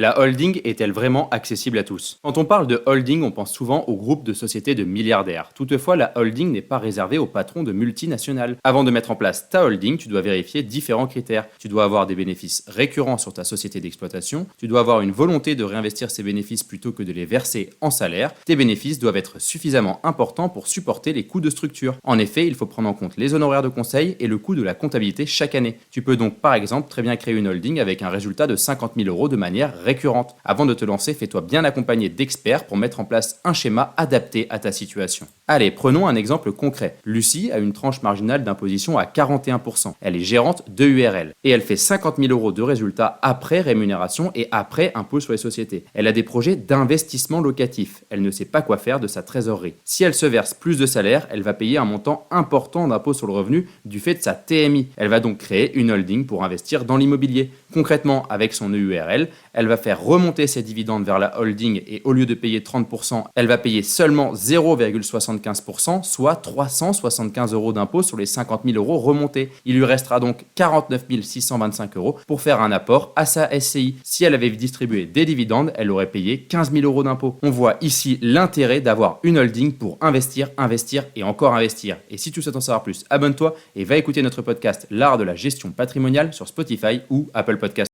La holding est-elle vraiment accessible à tous? Quand on parle de holding, on pense souvent au groupe de sociétés de milliardaires. Toutefois, la holding n'est pas réservée aux patrons de multinationales. Avant de mettre en place ta holding, tu dois vérifier différents critères. Tu dois avoir des bénéfices récurrents sur ta société d'exploitation, tu dois avoir une volonté de réinvestir ces bénéfices plutôt que de les verser en salaire, tes bénéfices doivent être suffisamment importants pour supporter les coûts de structure. En effet, il faut prendre en compte les honoraires de conseil et le coût de la comptabilité chaque année. Tu peux donc par exemple très bien créer une holding avec un résultat de 50 000 euros de manière récurrente. Avant de te lancer, fais-toi bien accompagner d'experts pour mettre en place un schéma adapté à ta situation. Allez, prenons un exemple concret. Lucie a une tranche marginale d'imposition à 41%. Elle est gérante de URL et elle fait 50 000 euros de résultats après rémunération et après impôt sur les sociétés. Elle a des projets d'investissement locatif. Elle ne sait pas quoi faire de sa trésorerie. Si elle se verse plus de salaire, elle va payer un montant important d'impôt sur le revenu du fait de sa TMI. Elle va donc créer une holding pour investir dans l'immobilier. Concrètement, avec son EURL, elle va faire remonter ses dividendes vers la holding et au lieu de payer 30%, elle va payer seulement 0,75%, soit 375 euros d'impôt sur les 50 000 euros remontés. Il lui restera donc 49 625 euros pour faire un apport à sa SCI. Si elle avait distribué des dividendes, elle aurait payé 15 000 euros d'impôt. On voit ici l'intérêt d'avoir une holding pour investir, investir et encore investir. Et si tu souhaites en savoir plus, abonne-toi et va écouter notre podcast L'art de la gestion patrimoniale sur Spotify ou Apple Podcast.